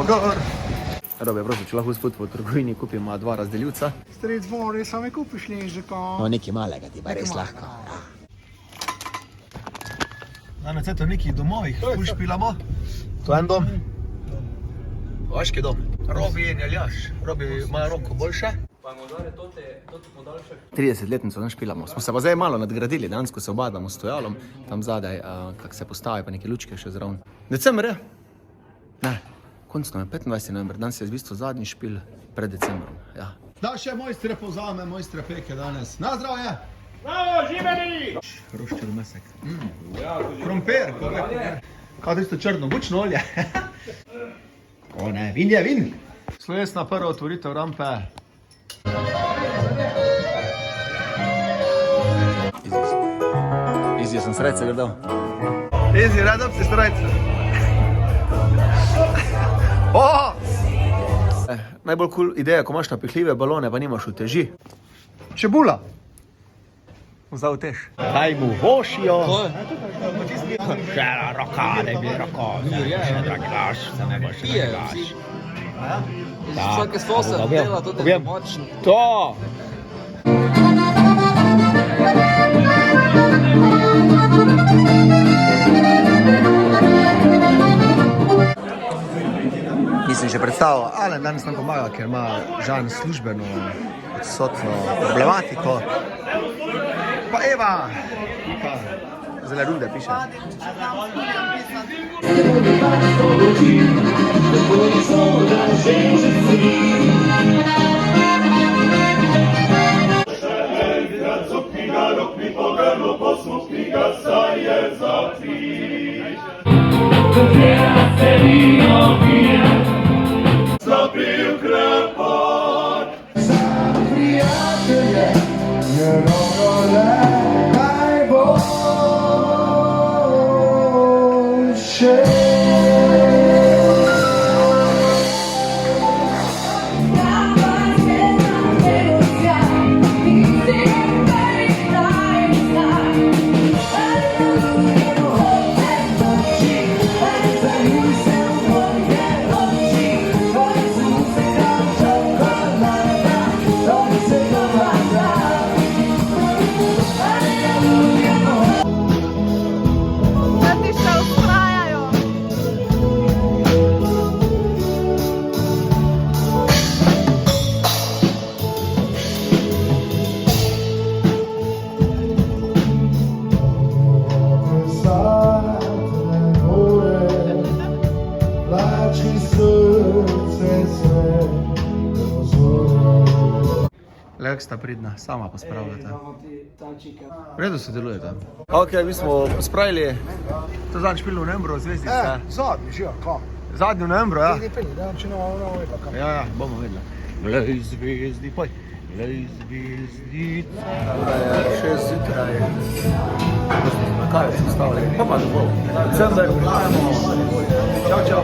gor. Robe, prosim, če lahko spod v trgovini kupimo 2 razdeljivca. Stric mori, sami kupiš ležika. No, nekaj malega ti pa res lahko. Danes je to nekaj domovih, ful špilamo. To je en dom. Vaški dom. Robi in Aljaš. Robi ima roko boljše. 30-letnico ne špilamo. Smo se pa zdaj malo nadgradili, dansko se obadamo s stojalom, tam zadaj, kak se postavi, pa neke lučke še zraven. December je? Ne, konc novembra, 25. november, danes je v bistvu zadnji špil pred decembrom, ja. Da še mojstre povzame, mojstre peke danes. Na zdravje! Bravo, živeli! Roščer mesek. Krompir, kao da isto črno, bučno olje. O ne, vin je vin! Slovesna prva otvoritev rampe. Izio sam srce gledal. Izio, radom si srce. Najbolj cool ideja, ko imaš napihljive balone, pa nimaš uteži. Čebula. Vzal tež. Daj mu vošijo. Še roka, ne bi roko. Še draglaš, se ne boš draglaš. Vsake sose dela tudi močno. To! Nisem še predstavil, Alen danes nam pomaga, ker ima Žan službeno odsotno problematiko. Pa Eva! Zelo rude piše. Zapil krepot, za prijatelje, je nogole najboljše. Lek sta pridna, sama pospravljata. V redu se delujeta. Ok, mi smo pospravili to zadnji špil v novembru, zvezdica. Zadnji, že, kam? Zadnji v novembru, ja. Da, če ne vedela, kam. Ja, bomo vedela. Glej zvezdi, poj. Glej zvezdica. Ura je 6 zjutraj. Na kaj smo stavili? Pa pa domov. December, čau, čau.